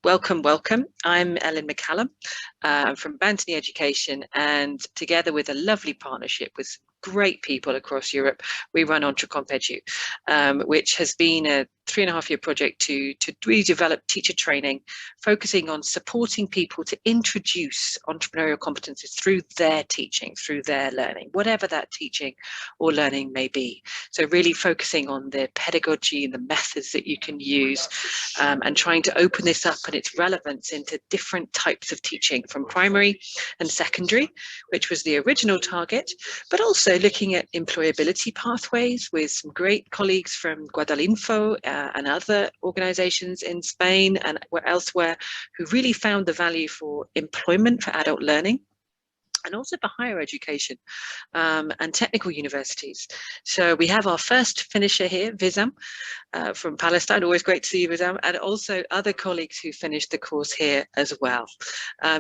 Welcome, welcome. I'm Ellen McCallum. I'm from Bantony Education, and together with a lovely partnership with great people across Europe, we run EntreCompEdu, which has been a 3.5-year project to really develop teacher training, focusing on supporting people to introduce entrepreneurial competencies through their teaching, through their learning, whatever that teaching or learning may be. So really focusing on the pedagogy and the methods that you can use, and trying to open this up and its relevance into different types of teaching from primary and secondary, which was the original target, but also looking at employability pathways with some great colleagues from Guadalinfo and other organizations in Spain and elsewhere who really found the value for employment for adult learning, and also for higher education and technical universities. So we have our first finisher here, Vizam, from Palestine. Always great to see you, Vizam, and also other colleagues who finished the course here as well.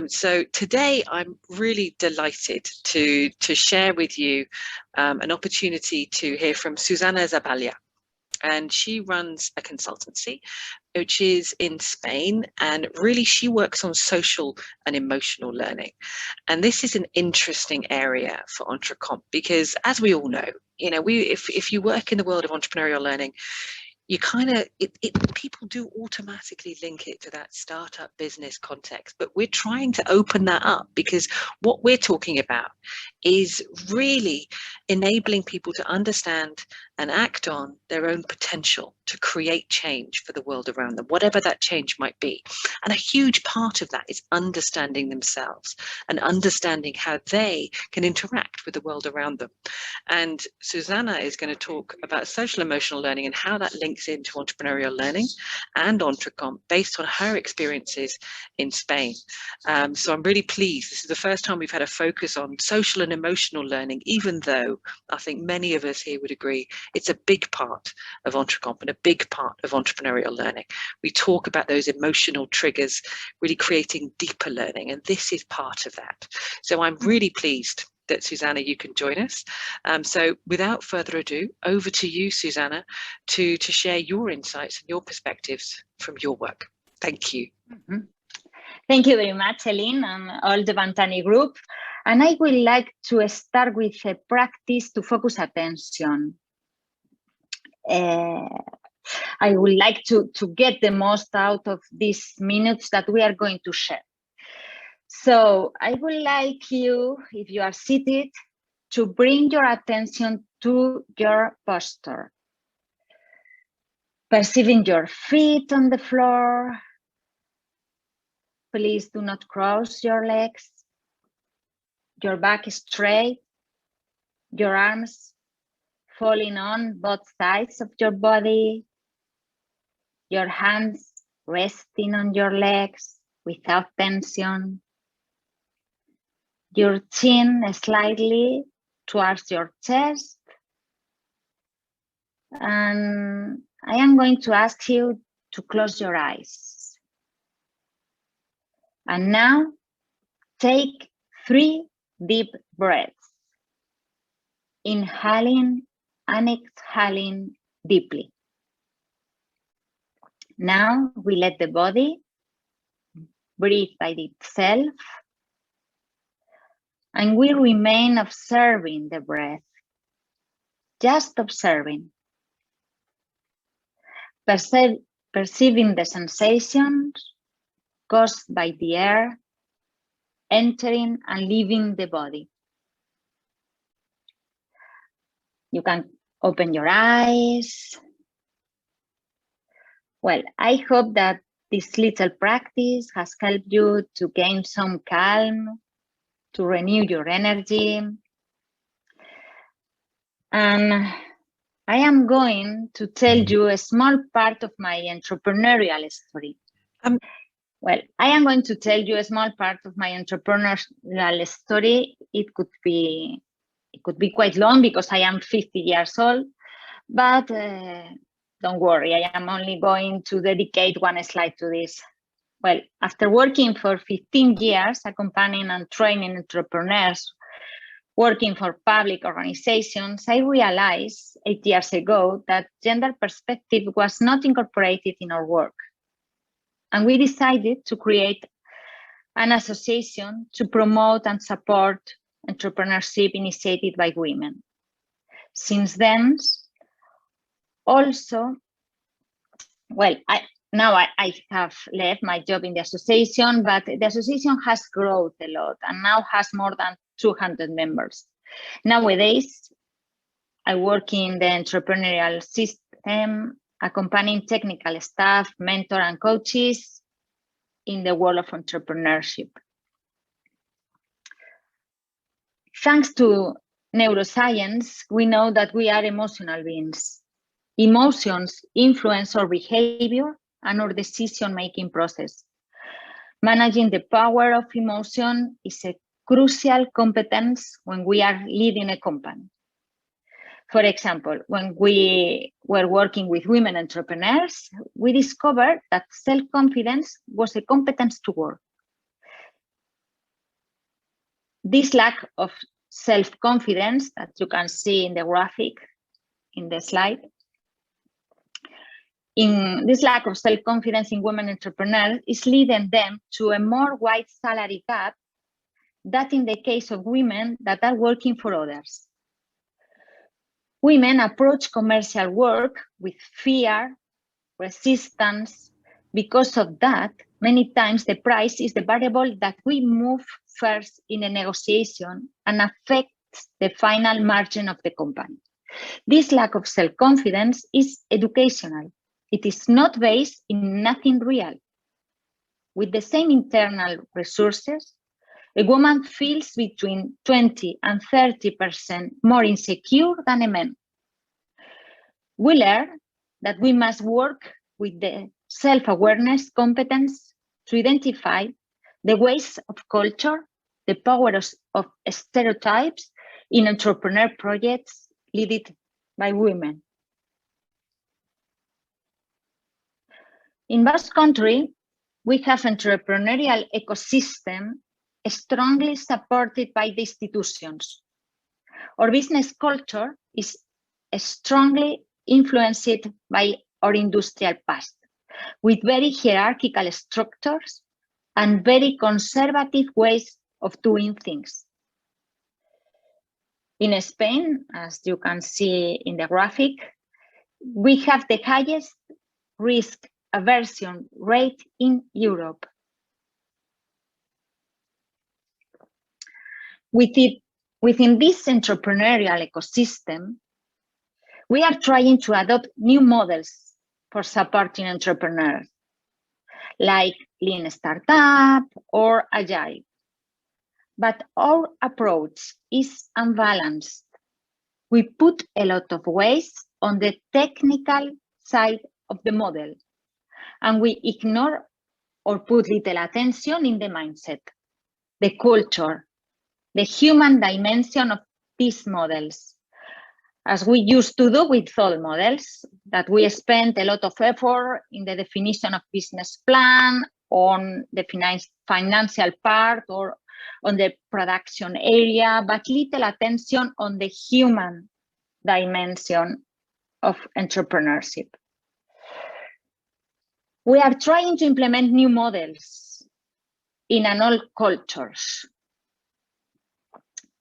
So today I'm really delighted to share with you an opportunity to hear from Susana Zaballa. And she runs a consultancy which is in Spain, and really she works on social and emotional learning. And this is an interesting area for EntreComp because, as we all know, if you work in the world of entrepreneurial learning, you people do automatically link it to that startup business context, but we're trying to open that up because what we're talking about is really enabling people to understand and act on their own potential to create change for the world around them, whatever that change might be. And a huge part of that is understanding themselves and understanding how they can interact with the world around them. And Susana is going to talk about social emotional learning and how that links into entrepreneurial learning and EntreComp based on her experiences in Spain. So I'm really pleased. This is the first time we've had a focus on social and emotional learning, even though I think many of us here would agree it's a big part of EntreComp and a big part of entrepreneurial learning. We talk about those emotional triggers, really creating deeper learning, and this is part of that. So I'm really pleased that Susana, you can join us. So without further ado, over to you, Susana, to share your insights and your perspectives from your work. Thank you. Mm-hmm. Thank you very much, Ellen, and all the Bantany group. And I would like to start with a practice to focus attention. I would like to get the most out of these minutes that we are going to share. So I would like you, if you are seated, to bring your attention to your posture. Perceiving your feet on the floor. Please do not cross your legs. Your back is straight. Your arms falling on both sides of your body. Your hands resting on your legs without tension. Your chin slightly towards your chest. And I am going to ask you to close your eyes. And now take 3 deep breaths. Inhaling and exhaling deeply. Now we let the body breathe by itself. And we remain observing the breath, just observing. Perceiving the sensations caused by the air entering and leaving the body. You can open your eyes. Well, I hope that this little practice has helped you to gain some calm, to renew your energy. And I am going to tell you a small part of my entrepreneurial story. Well, I am going to tell you a small part of my entrepreneurial story. It could be quite long because I am 50 years old, but don't worry, I am only going to dedicate 1 slide to this. Well, after working for 15 years, accompanying and training entrepreneurs, working for public organizations, I realized 8 years ago that gender perspective was not incorporated in our work. And we decided to create an association to promote and support entrepreneurship initiated by women. Since then, also, well, I have left my job in the association, but the association has grown a lot and now has more than 200 members. Nowadays, I work in the entrepreneurial system, accompanying technical staff, mentor, and coaches in the world of entrepreneurship. Thanks to neuroscience, we know that we are emotional beings. Emotions influence our behavior and our decision-making process. Managing the power of emotion is a crucial competence when we are leading a company. For example, when we were working with women entrepreneurs, we discovered that self-confidence was a competence to work. This lack of self-confidence that you can see in the graphic in the slide, in this lack of self-confidence in women entrepreneurs is leading them to a more wide salary gap than in the case of women that are working for others. Women approach commercial work with fear, resistance. Because of that, many times the price is the variable that we move first in a negotiation and affects the final margin of the company. This lack of self-confidence is educational. It is not based in nothing real. With the same internal resources, a woman feels between 20 and 30% more insecure than a man. We learn that we must work with the self-awareness competence to identify the ways of culture, the power of stereotypes in entrepreneur projects led by women. In Basque Country, we have entrepreneurial ecosystem strongly supported by the institutions. Our business culture is strongly influenced by our industrial past, with very hierarchical structures and very conservative ways of doing things. In Spain, as you can see in the graphic, we have the highest risk aversion rate in Europe. Within this entrepreneurial ecosystem, we are trying to adopt new models for supporting entrepreneurs, like Lean Startup or Agile. But our approach is unbalanced. We put a lot of weight on the technical side of the model, and we ignore or put little attention in the mindset, the culture, the human dimension of these models, as we used to do with all models, that we spent a lot of effort in the definition of business plan, on the financial part, or on the production area, but little attention on the human dimension of entrepreneurship. We are trying to implement new models in all cultures.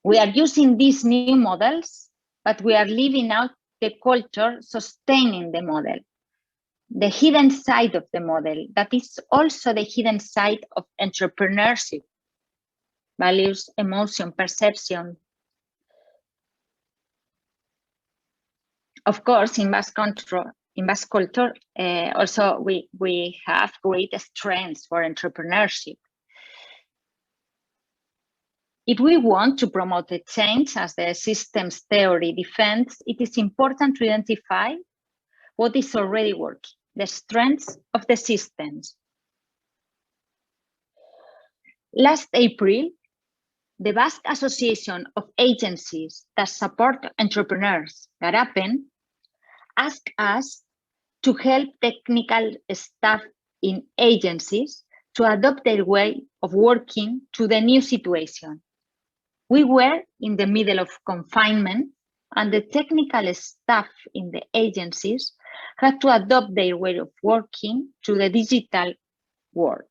We are using these new models, but we are leaving out the culture sustaining the model, the hidden side of the model, that is also the hidden side of entrepreneurship, values, emotion, perception. Of course, in Basque culture, also we have great strengths for entrepreneurship. If we want to promote a change, as the systems theory defends, it is important to identify what is already working, the strengths of the systems. Last April, the Basque Association of Agencies that Support Entrepreneurs, GARAPEN, asked us to help technical staff in agencies to adopt their way of working to the new situation. We were in the middle of confinement, and the technical staff in the agencies had to adopt their way of working to the digital world.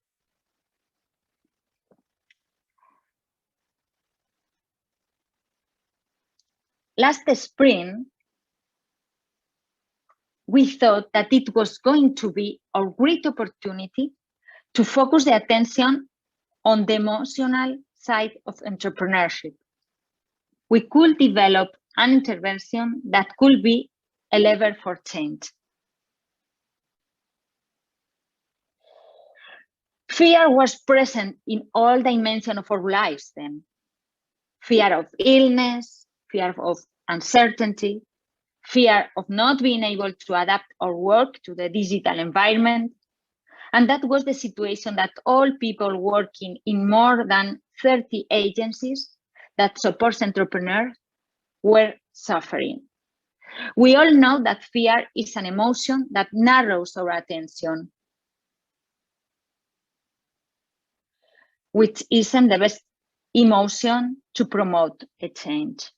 Last spring, we thought that it was going to be a great opportunity to focus the attention on the emotional side of entrepreneurship. We could develop an intervention that could be a lever for change. Fear was present in all dimensions of our lives then. Fear of illness, fear of uncertainty, fear of not being able to adapt our work to the digital environment. And that was the situation that all people working in more than 30 agencies that support entrepreneurs were suffering. We all know that fear is an emotion that narrows our attention, which isn't the best emotion to promote a change.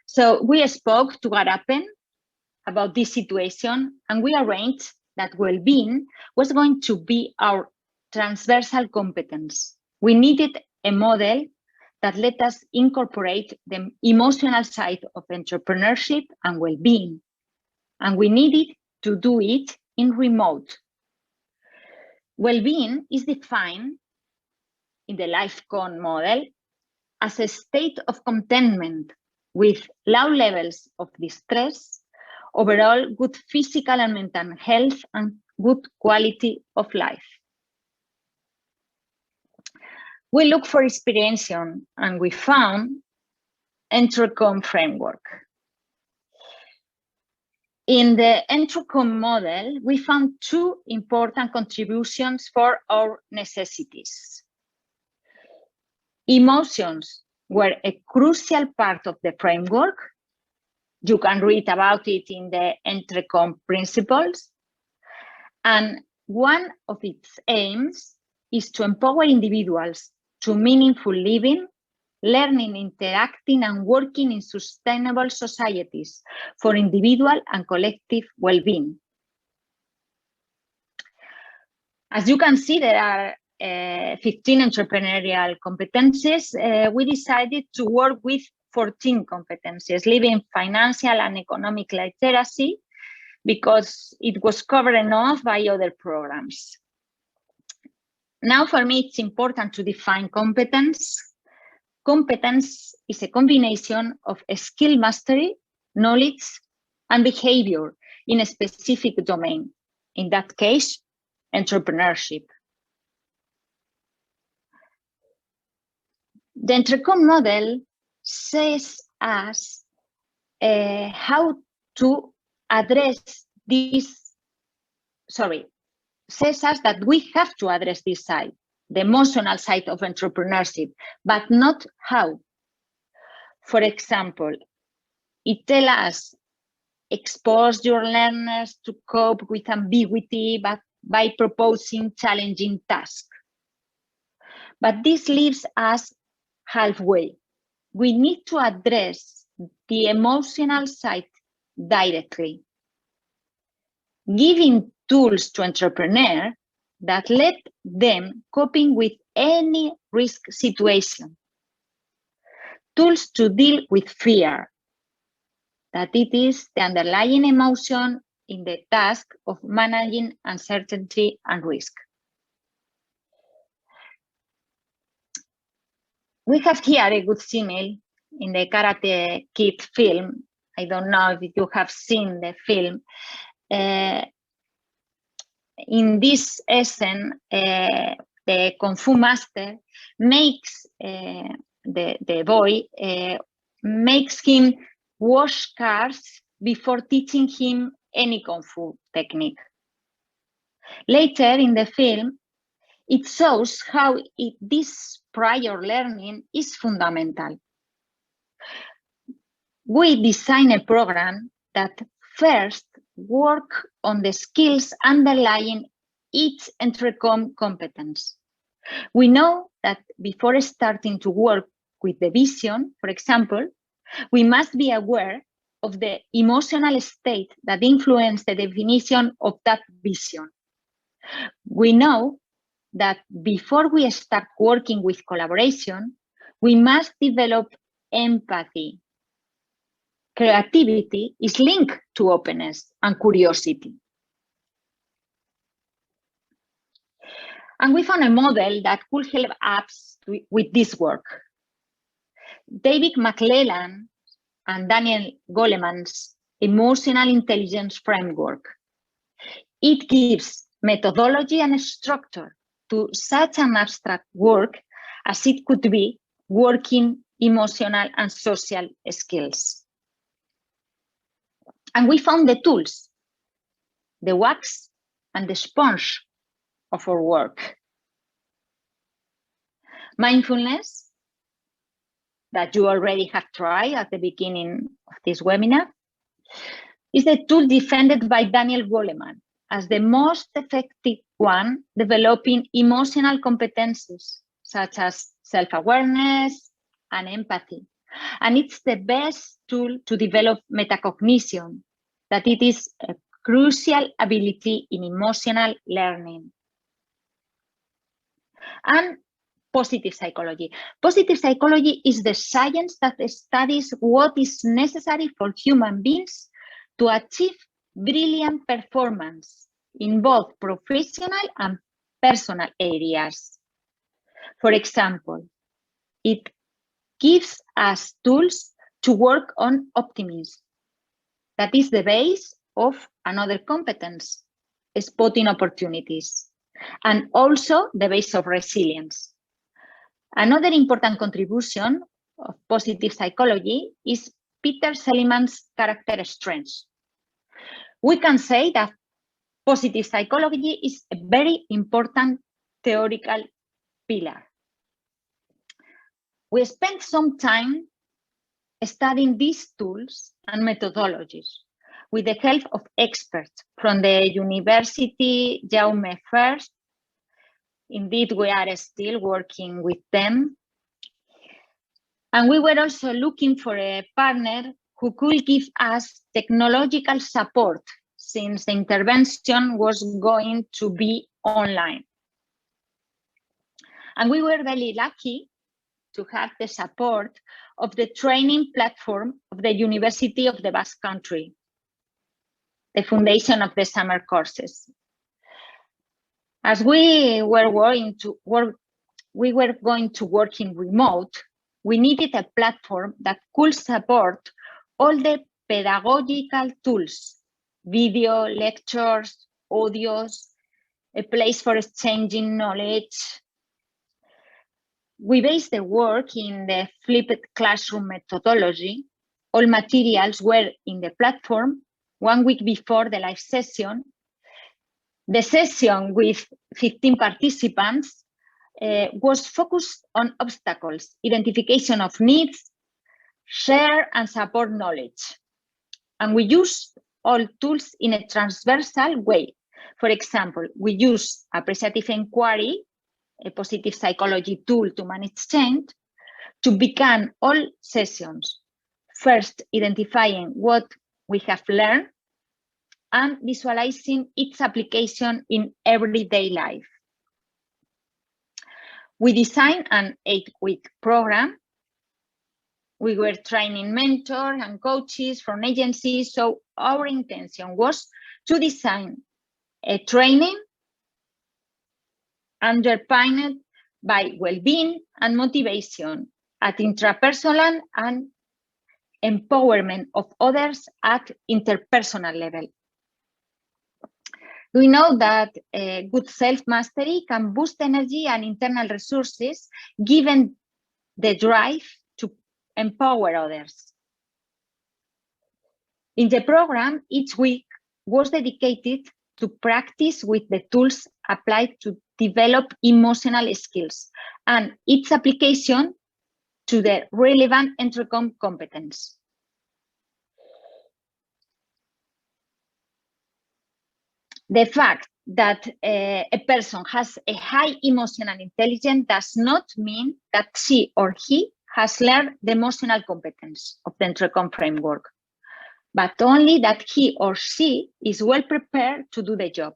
So we spoke to Garapen about this situation, and we arranged that well-being was going to be our transversal competence. We needed a model that let us incorporate the emotional side of entrepreneurship and well-being, and we needed to do it in remote. Well-being is defined in the LifeCon model as a state of contentment with low levels of distress, overall good physical and mental health, and good quality of life. We looked for inspiration and we found EntreCom framework. In the EntreCom model, we found two important contributions for our necessities. Emotions were a crucial part of the framework. You can read about it in the EntreCom principles. And one of its aims is to empower individuals to meaningful living, learning, interacting, and working in sustainable societies for individual and collective well-being. As you can see, there are 15 entrepreneurial competencies. We decided to work with 14 competencies, living financial and economic literacy, because it was covered enough by other programs. Now, for me, it's important to define competence. Competence is a combination of a skill mastery, knowledge, and behavior in a specific domain. In that case, entrepreneurship. The EntreCom model says us how to address this, says us that we have to address this side, the emotional side of entrepreneurship, but not how. For example, it tells us, expose your learners to cope with ambiguity but by proposing challenging tasks. But this leaves us halfway. We need to address the emotional side directly, giving tools to entrepreneurs that let them coping with any risk situation. Tools to deal with fear, that it is the underlying emotion in the task of managing uncertainty and risk. We have here a good simile in the Karate Kid film. I don't know if you have seen the film. In this scene, the Kung Fu master makes the boy, makes him wash cars before teaching him any Kung Fu technique. Later in the film, it shows how this prior learning is fundamental. We design a program that first work on the skills underlying each EntreCom competence. We know that before starting to work with the vision, for example, we must be aware of the emotional state that influence the definition of that vision. We know that before we start working with collaboration, we must develop empathy. Creativity is linked to openness and curiosity. And we found a model that could help us with this work. David McClellan and Daniel Goleman's emotional intelligence framework. It gives methodology and structure to such an abstract work as it could be working emotional and social skills. And we found the tools, the wax and the sponge of our work. Mindfulness, that you already have tried at the beginning of this webinar, is the tool defended by Daniel Goleman as the most effective one, developing emotional competencies such as self-awareness and empathy. And it's the best tool to develop metacognition, that it is a crucial ability in emotional learning. And positive psychology. Positive psychology is the science that studies what is necessary for human beings to achieve brilliant performance in both professional and personal areas. For example, it gives us tools to work on optimism. That is the base of another competence, spotting opportunities, and also the base of resilience. Another important contribution of positive psychology is Peter Seligman's character strengths. We can say that positive psychology is a very important theoretical pillar. We spent some time studying these tools and methodologies with the help of experts from the University Jaume I. Indeed, we are still working with them. And we were also looking for a partner who could give us technological support, since the intervention was going to be online. And we were very lucky to have the support of the training platform of the University of the Basque Country, the foundation of the summer courses. As we were going to work in remote, we needed a platform that could support all the pedagogical tools, video, lectures, audios, a place for exchanging knowledge. We based the work in the flipped classroom methodology. All materials were in the platform 1 week before the live session. The session with 15 participants was focused on obstacles, identification of needs, share and support knowledge. And we used all tools in a transversal way. For example, we use appreciative inquiry, a positive psychology tool to manage change, to begin all sessions, first identifying what we have learned and visualizing its application in everyday life. We designed an 8-week program. We were training mentors and coaches from agencies, so our intention was to design a training underpinned by well-being and motivation at intrapersonal and empowerment of others at interpersonal level. We know that good self-mastery can boost energy and internal resources, given the drive to empower others. In the program, each week was dedicated to practice with the tools applied to develop emotional skills and its application to the relevant EntreCom competence. The fact that a person has a high emotional intelligence does not mean that she or he has learned the emotional competence of the EntreCom framework. but only that he or she is well prepared to do the job.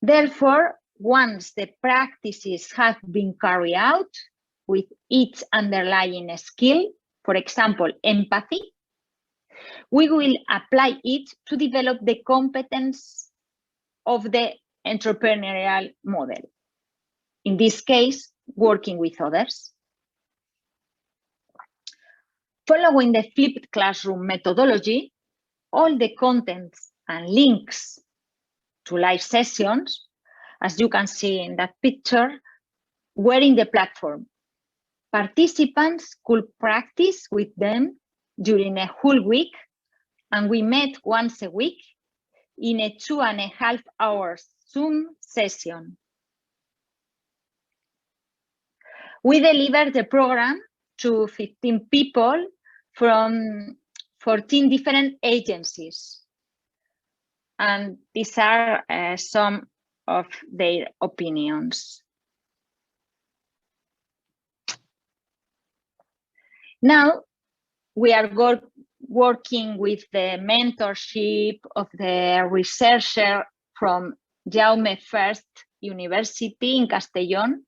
Therefore, once the practices have been carried out with each underlying skill, for example, empathy, we will apply it to develop the competence of the entrepreneurial model. In this case, working with others. Following the flipped classroom methodology, all the contents and links to live sessions, as you can see in that picture, were in the platform. Participants could practice with them during a whole week, and we met once a week in a 2.5 hours Zoom session. We delivered the program to 15 people from 14 different agencies. And these are some of their opinions. Now, we are working with the mentorship of the researcher from Jaume I University in Castellón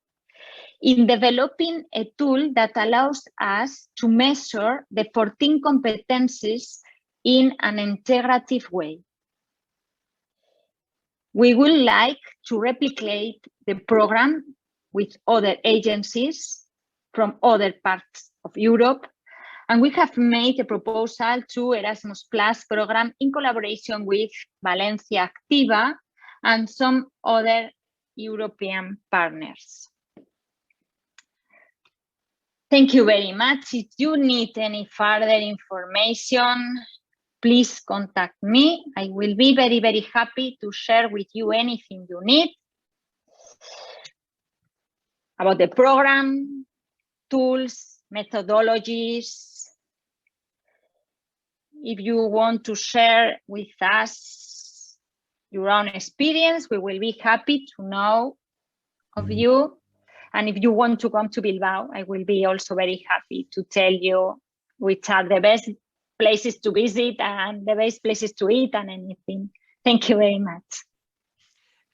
in developing a tool that allows us to measure the 14 competencies in an integrative way. We would like to replicate the program with other agencies from other parts of Europe, and we have made a proposal to Erasmus Plus program in collaboration with Valencia Activa and some other European partners. Thank you very much. If you need any further information, please contact me. I will be very, very happy to share with you anything you need about the program, tools, methodologies. If you want to share with us your own experience, we will be happy to know of you. And if you want to come to Bilbao, I will be also very happy to tell you which are the best places to visit and the best places to eat and anything. Thank you very much.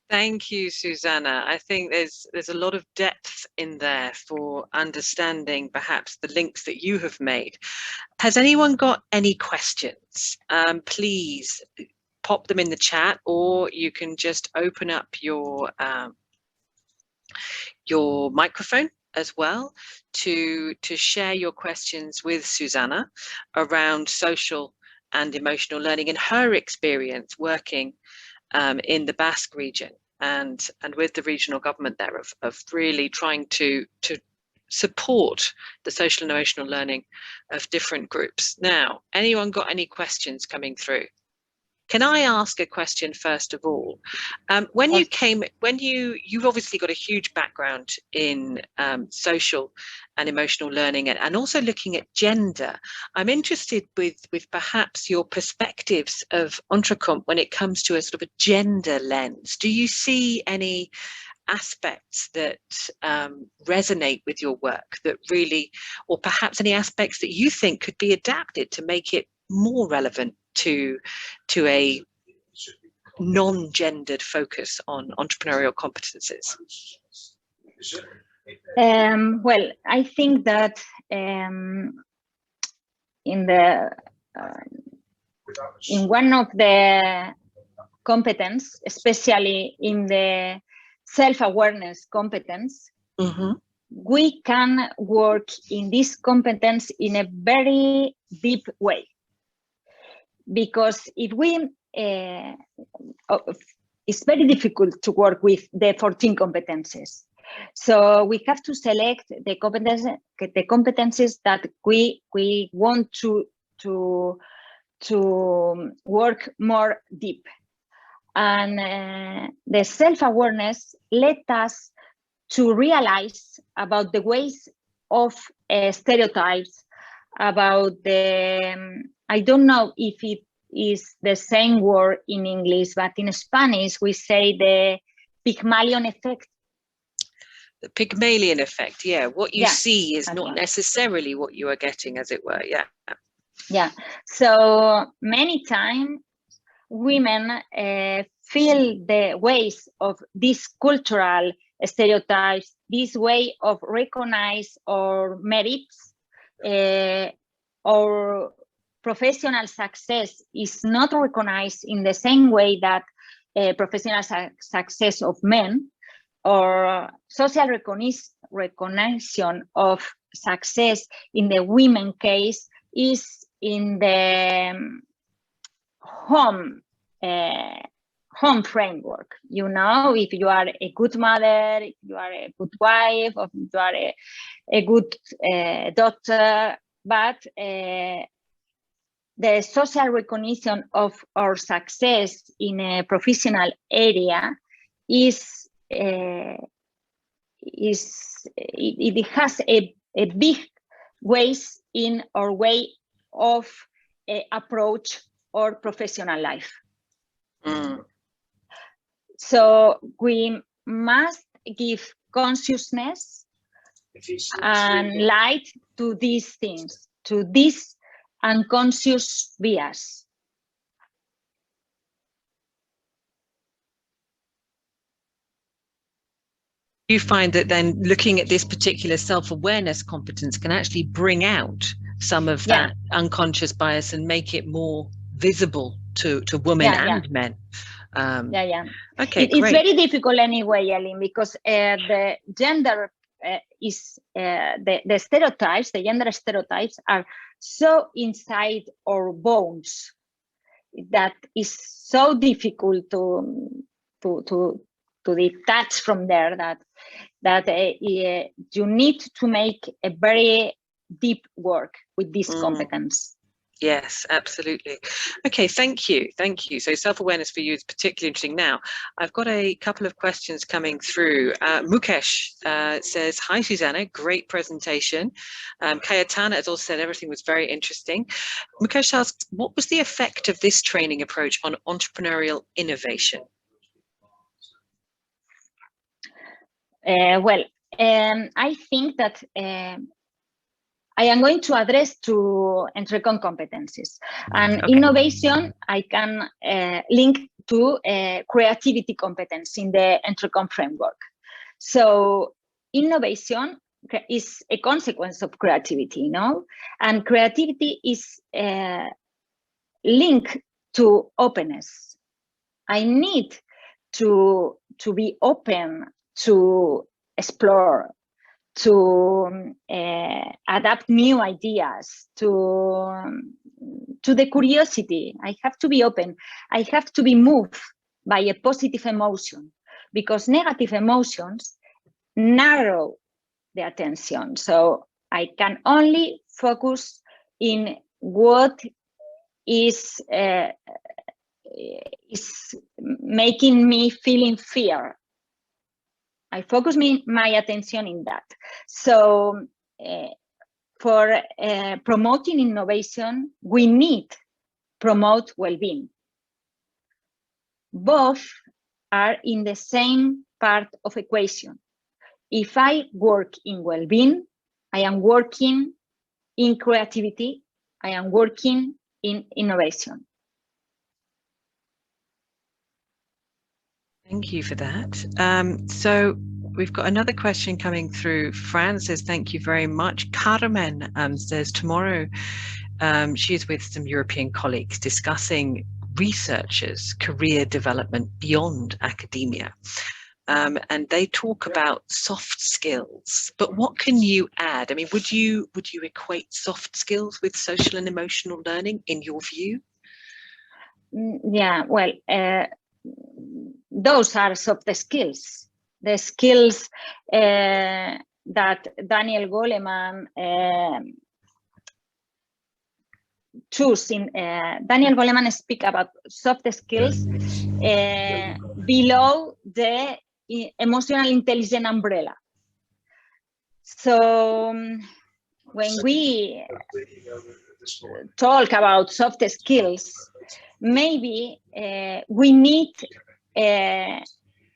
Thank you, Susana. I think there's a lot of depth in there for understanding perhaps the links that you have made. Has anyone got any questions? Please pop them in the chat, or you can just open up your microphone as well to share your questions with Susana around social and emotional learning and her experience working in the Basque region and with the regional government there of really trying to support the social and emotional learning of different groups. Now, anyone got any questions coming through? Can I ask a question first of all? When you've obviously got a huge background in social and emotional learning and also looking at gender. I'm interested with perhaps your perspectives of EntreComp when it comes to a sort of a gender lens. Do you see any aspects that resonate with your work that really, or perhaps any aspects that you think could be adapted to make it more relevant to a non-gendered focus on entrepreneurial competences? Well, I think that in one of the competence, especially in the self-awareness competence, we can work in this competence in a very deep way. Because if we, it's very difficult to work with the 14 competences. So we have to select the competences that we want to work more deep. And the self-awareness led us to realize about the ways of stereotypes, about the, I don't know if it is the same word in English, but in Spanish we say the Pygmalion effect. The Pygmalion effect, yeah. What you see is not necessarily what you are getting, as it were, yeah. Yeah, so many times women feel the ways of these cultural stereotypes, this way of recognize or merits or professional success is not recognized in the same way that professional success of men, or social recognition of success in the women case is in the home framework. You know, if you are a good mother, if you are a good wife, or if you are a good daughter, but the social recognition of our success in a professional area is it has a big ways in our way of approach or professional life. So we must give consciousness and light to these things, to this unconscious bias. You find that then looking at this particular self-awareness competence can actually bring out some of that unconscious bias and make it more visible to women and men. Okay, it's very difficult anyway, Ellen, because the gender is the stereotypes, the gender stereotypes are so inside our bones that is so difficult to detach from there, that you need to make a very deep work with this competence. Yes, absolutely. Okay, thank you. So self-awareness for you is particularly interesting. Now, I've got a couple of questions coming through. Mukesh says, hi, Susana, great presentation. Cayetana has also said everything was very interesting. Mukesh asks, what was the effect of this training approach on entrepreneurial innovation? I think that I am going to address to EntreCom competencies, and innovation I can link to creativity competence in the EntreCom framework. So innovation is a consequence of creativity, you know, and creativity is linked to openness. I need to be open to explore, to adapt new ideas, to the curiosity. I have to be open. I have to be moved by a positive emotion, because negative emotions narrow the attention. So I can only focus in what is making me feeling fear. I focus my attention in that. So for promoting innovation, we need promote well-being. Both are in the same part of equation. If I work in well-being, I am working in creativity, I am working in innovation. Thank you for that. So we've got another question coming through. Fran says, thank you very much. Carmen says tomorrow she is with some European colleagues discussing researchers' career development beyond academia. And they talk about soft skills, but what can you add? I mean, would you equate soft skills with social and emotional learning in your view? Yeah, well, those are soft skills, the skills that Daniel Goleman choose in. Daniel Goleman speak about soft skills below the emotional intelligence umbrella. So when we talk about soft skills, maybe we need a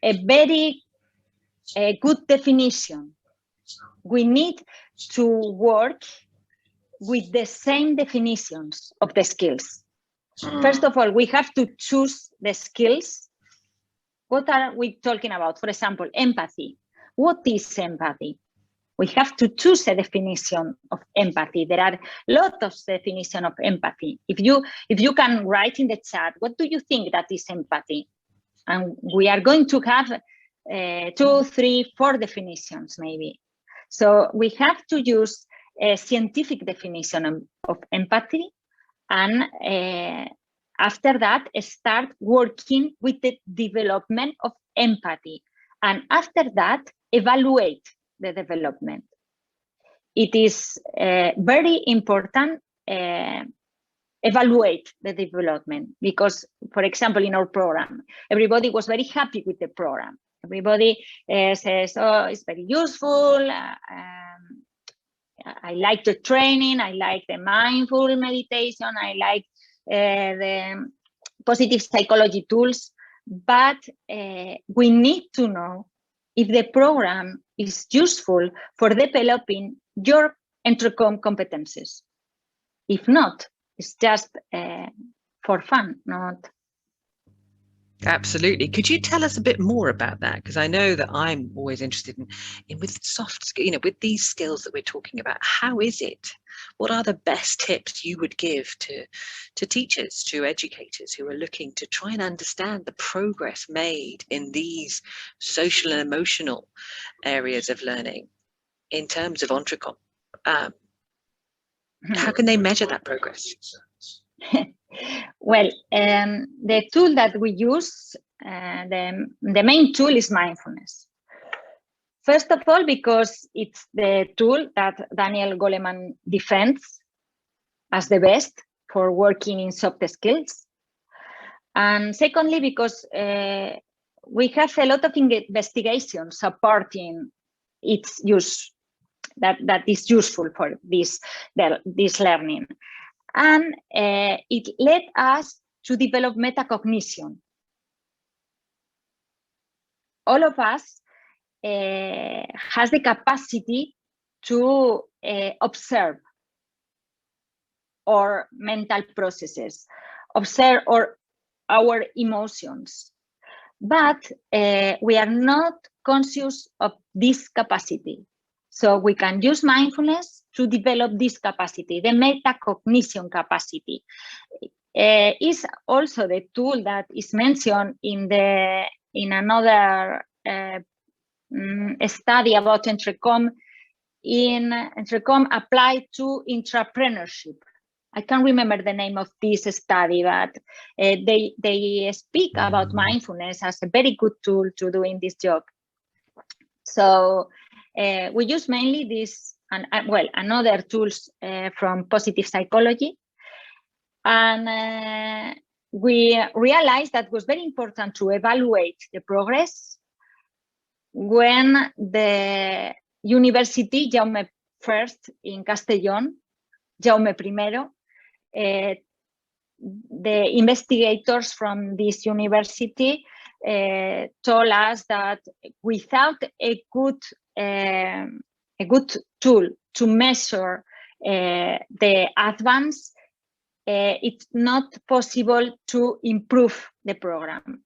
very good definition. We need to work with the same definitions of the skills. First of all, we have to choose the skills. What are we talking about? For example, empathy. What is empathy? We have to choose a definition of empathy. There are lots of definitions of empathy. If you can write in the chat, what do you think that is empathy? And we are going to have 2, 3, 4 definitions maybe. So we have to use a scientific definition of empathy, and after that start working with the development of empathy, and after that evaluate the development. It is very important evaluate the development, because, for example, in our program, everybody was very happy with the program. Everybody says, oh, it's very useful. I like the training. I like the mindful meditation. I like the positive psychology tools. But we need to know if the program is useful for developing your EntreCom competencies. If not, it's just for fun, not. Absolutely. Could you tell us a bit more about that? Because I know that I'm always interested in with soft skills, with these skills that we're talking about. How is it? What are the best tips you would give to teachers, to educators who are looking to try and understand the progress made in these social and emotional areas of learning in terms of EntreCom? How can they measure that progress? Well, the tool that we use, the main tool is mindfulness. First of all, because it's the tool that Daniel Goleman defends as the best for working in soft skills. And secondly, because we have a lot of investigation supporting its use, that is useful for this learning. And it led us to develop metacognition. All of us has the capacity to observe our mental processes, observe our emotions, but we are not conscious of this capacity. So we can use mindfulness to develop this capacity, the metacognition capacity. Is also the tool that is mentioned in another study about EntreCom, in EntreCom applied to entrepreneurship. I can't remember the name of this study, but they speak about mindfulness as a very good tool to doing this job. So we use mainly this, and another tools from positive psychology. And we realized that it was very important to evaluate the progress when the University Jaume I in Castellón, Jaume I, the investigators from this university told us that without a good tool to measure the advance, it's not possible to improve the program.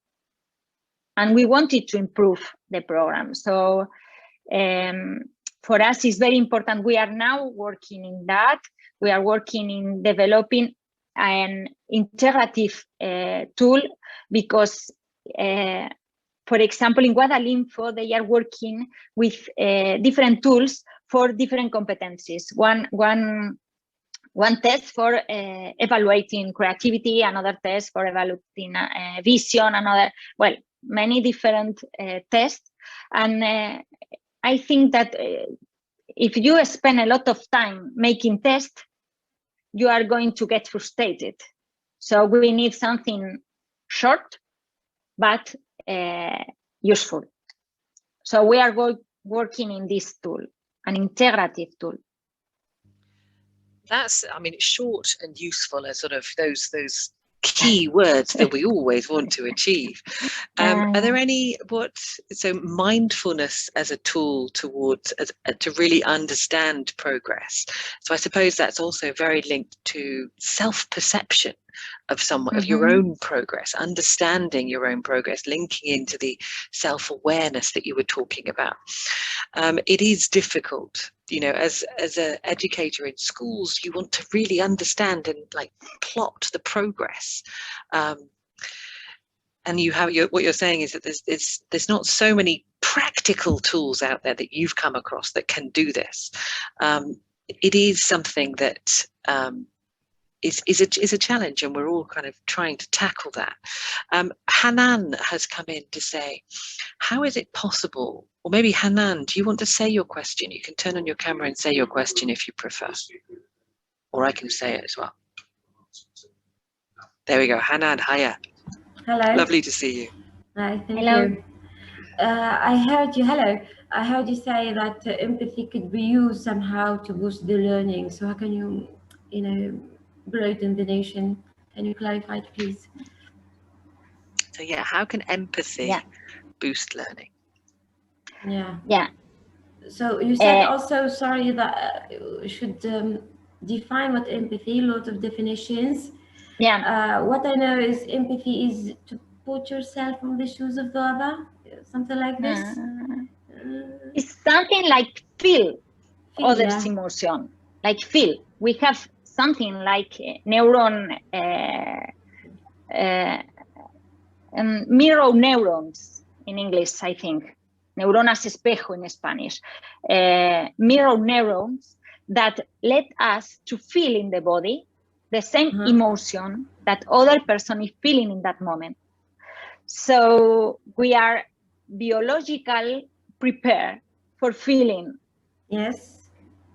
And we wanted to improve the program. So for us, it's very important. We are now working in that. We are working in developing an integrative tool because, for example, in Guadalinfo, they are working with different tools for different competencies. One test for evaluating creativity, another test for evaluating vision, many different tests. And I think that if you spend a lot of time making tests, you are going to get frustrated. So we need something short, but useful. So we are working in this tool, an integrative tool. That's, I mean, short and useful are sort of those key words that we always want to achieve. Are there any, so mindfulness as a tool towards, to really understand progress. So I suppose that's also very linked to self-perception of someone, of your own progress, understanding your own progress, linking into the self-awareness that you were talking about. It is difficult, you know, as an educator in schools, you want to really understand and like plot the progress. And you have what you're saying is that there's not so many practical tools out there that you've come across that can do this. It is something that is a challenge, and we're all kind of trying to tackle that. Hanan has come in to say, how is it possible? Or maybe Hanan, do you want to say your question? You can turn on your camera and say your question if you prefer, or I can say it as well. There we go. Hanan, hiya. Hello. Lovely to see you. Hi, thank you. I heard you. Hello. I heard you say that empathy could be used somehow to boost the learning. So how can you, broaden the notion? Can you clarify it, please? So yeah, how can empathy boost learning? Yeah. So you said also, sorry, that you should define what empathy. A lot of definitions. Yeah. What I know is empathy is to put yourself in the shoes of the other, something like this. It's something like feel others' emotion, like feel. We have something like neuron, mirror neurons in English, I think. Neuronas espejo in Spanish. Mirror neurons that let us to feel in the body the same emotion that other person is feeling in that moment. So we are biologically prepared for feeling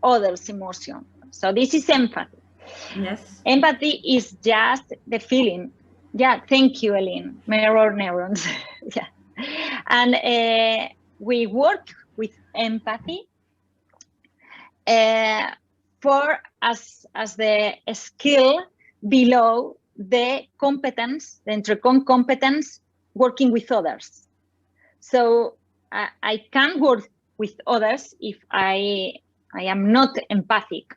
others' emotion. So this is empathy. Yes. Empathy is just the feeling. Yeah, thank you, Eileen. Mirror neurons. Yeah. And we work with empathy for as the skill below the competence, the entrecom competence, working with others. So I can work with others if I am not empathic.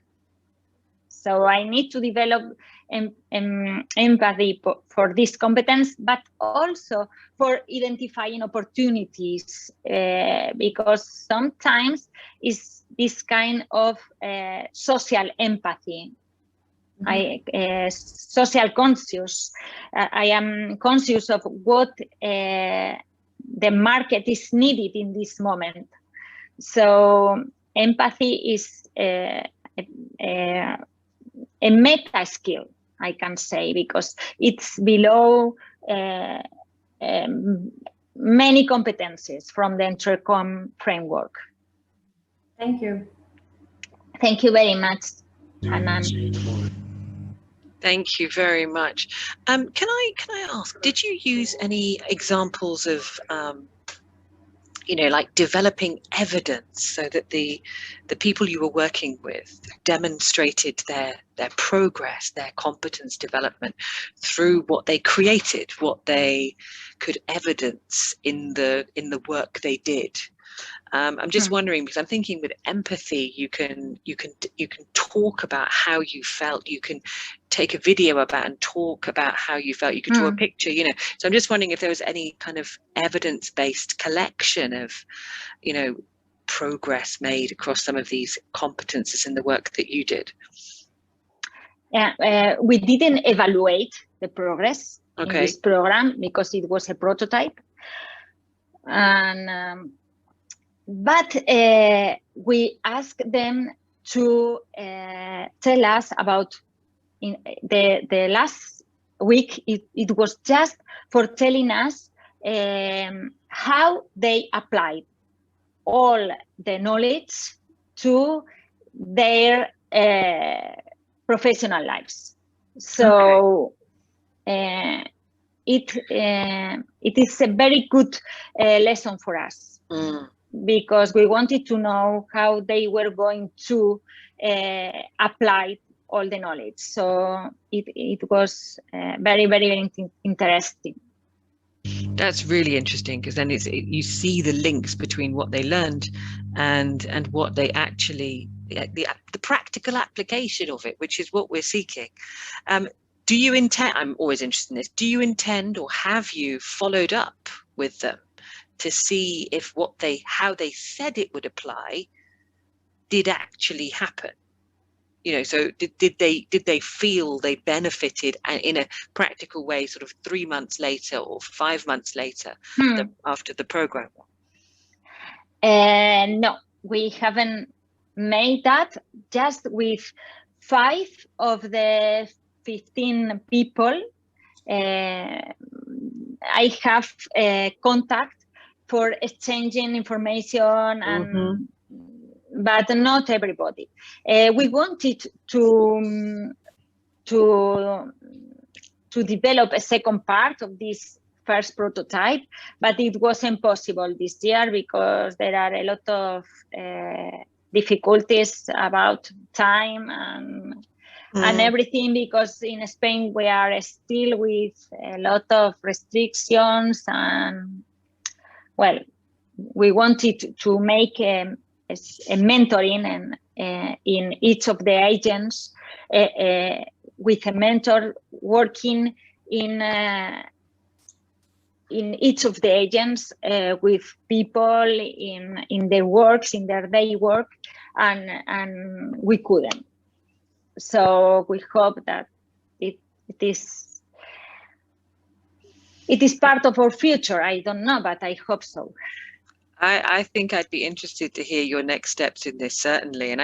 So I need to develop empathy for this competence, but also for identifying opportunities, because sometimes it's this kind of social empathy. Social conscious. I am conscious of what the market is needed in this moment. So empathy is a meta skill, I can say, because it's below many competencies from the EntreCom framework. Thank you. Thank you very much, Hanan. Thank you very much. Can I ask, did you use any examples of like developing evidence so that the people you were working with demonstrated their progress, their competence development through what they created, what they could evidence in the work they did? I'm just wondering, because I'm thinking with empathy, you can talk about how you felt. You can take a video about and talk about how you felt. You could draw a picture, So I'm just wondering if there was any kind of evidence-based collection of, progress made across some of these competences in the work that you did. Yeah, we didn't evaluate the progress in this program because it was a prototype, and. But we asked them to tell us about in the last week. It was just for telling us how they applied all the knowledge to their professional lives. So it is a very good lesson for us. Because we wanted to know how they were going to apply all the knowledge. So it was very, very interesting. That's really interesting, because then you see the links between what they learned and what they actually, the practical application of it, which is what we're seeking. Do you intend, I'm always interested in this, do you intend, or have you followed up with them to see if how they said it would apply did actually happen? You know, so did they feel they benefited in a practical way, sort of 3 months later or 5 months later after the program? No, we haven't made that. Just with 5 of the 15 people, I have contact for exchanging information, and but not everybody. We wanted to develop a second part of this first prototype, but it wasn't possible this year because there are a lot of difficulties about time and everything, because in Spain we are still with a lot of restrictions, and well, we wanted to make a mentoring and in each of the agents with a mentor working in each of the agents with people in their works, in their daily work, and we couldn't. So we hope that it is part of our future. I don't know, but I hope so. I think I'd be interested to hear your next steps in this, certainly. And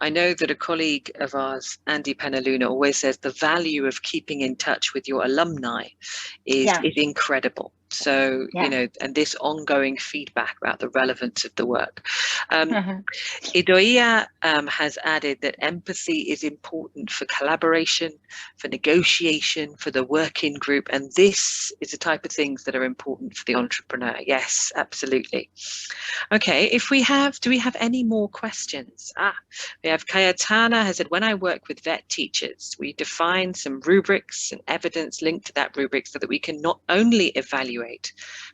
I know that a colleague of ours, Andy Penaluna, always says the value of keeping in touch with your alumni is incredible. So, you know, and this ongoing feedback about the relevance of the work. Idoia has added that empathy is important for collaboration, for negotiation, for the working group, and this is the type of things that are important for the entrepreneur. Yes, absolutely. Okay, do we have any more questions? We have Cayetana has said, when I work with vet teachers, we define some rubrics and evidence linked to that rubric so that we can not only evaluate,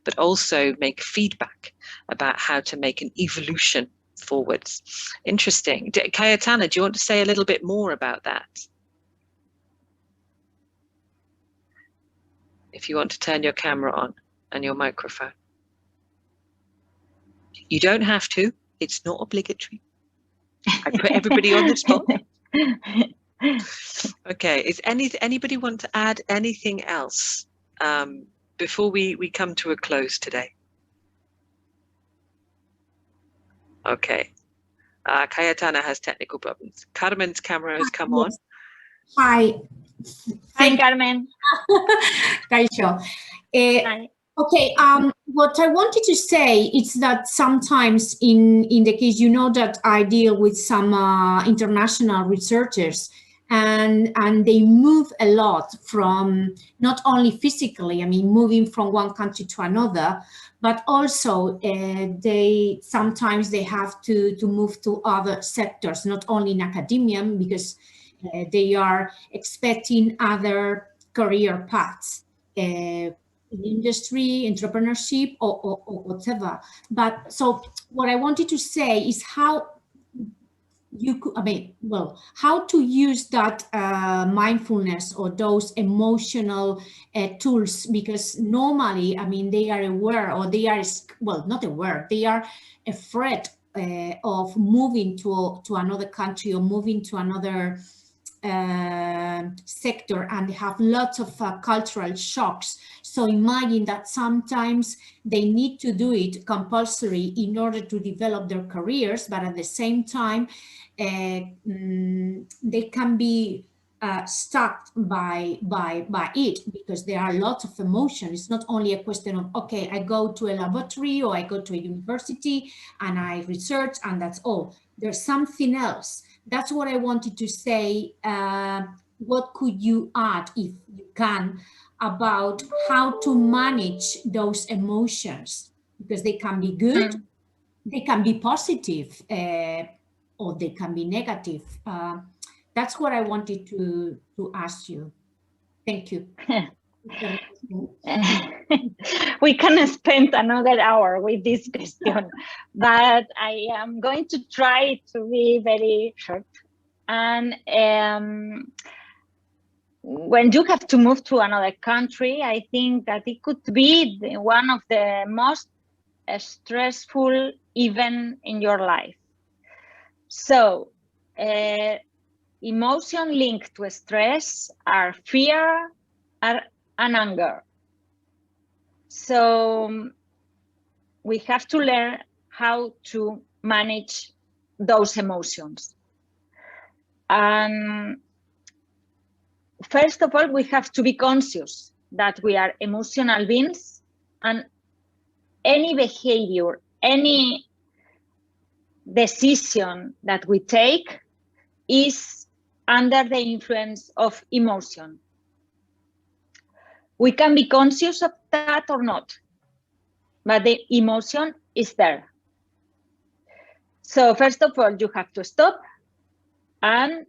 but also make feedback about how to make an evolution forwards. Interesting. Cayetana, do you want to say a little bit more about that? If you want to turn your camera on and your microphone. You don't have to. It's not obligatory. I put everybody on the spot. Okay. Is anybody want to add anything else before we come to a close today? Okay. Cayetana has technical problems. Carmen's camera has come on. Hi. Hi, Carmen. Kaixo. Hi. Okay, what I wanted to say is that sometimes in the case, you know, that I deal with some international researchers, and they move a lot from, not only physically, I mean, moving from one country to another, but also sometimes they have to move to other sectors, not only in academia, because they are expecting other career paths. In industry, entrepreneurship, or whatever. But so what I wanted to say is how you could, how to use that mindfulness or those emotional tools, because normally, I mean, they are aware, or they are, well, not aware, they are afraid of moving to another country or moving to another sector, and they have lots of cultural shocks. So imagine that sometimes they need to do it compulsory in order to develop their careers, but at the same time they can be stuck by it, because there are lots of emotion. It's not only a question of, okay, I go to a laboratory or I go to a university and I research and that's all. There's something else. That's what I wanted to say. What could you add, if you can, about how to manage those emotions? Because they can be good, they can be positive, or they can be negative. That's what I wanted to ask you. Thank you. We can spend another hour with this question, but I am going to try to be very short. And when you have to move to another country, I think that it could be one of the most stressful events in your life. So emotion linked to stress are fear and anger. So we have to learn how to manage those emotions. And first of all, we have to be conscious that we are emotional beings, and any behavior, any decision that we take is under the influence of emotion. We can be conscious of that or not, but the emotion is there. So first of all, you have to stop and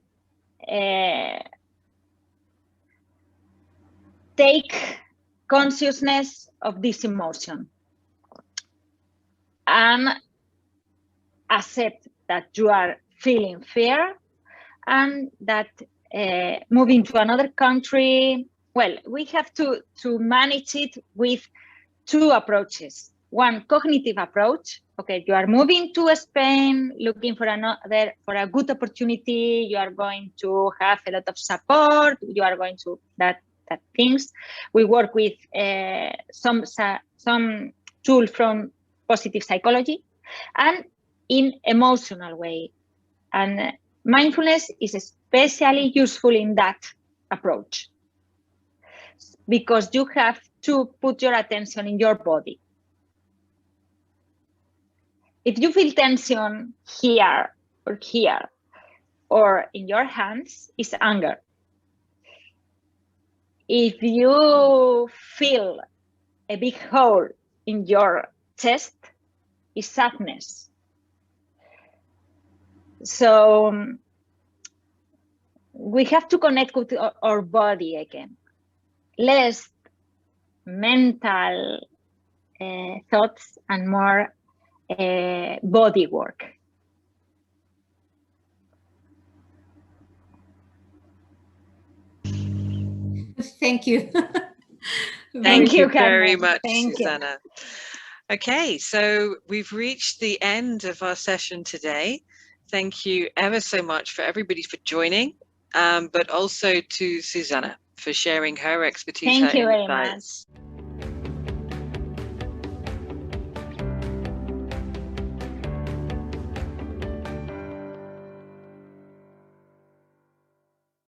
take consciousness of this emotion and accept that you are feeling fear, and that moving to another country, well, we have to manage it with two approaches. One, cognitive approach. Okay, you are moving to Spain, looking for a good opportunity. You are going to have a lot of support. You are going to that things. We work with some tool from positive psychology, and in emotional way. And mindfulness is especially useful in that approach, because you have to put your attention in your body. If you feel tension here or in your hands, it's anger. If you feel a big hole in your chest, it's sadness. So we have to connect with our body again. Less mental thoughts and more body work. Thank you. Thank you very Carmen. much, Thank Susana. You. Okay, so we've reached the end of our session today. Thank you ever so much for everybody for joining, but also to Susana for sharing her expertise. Thank you very much.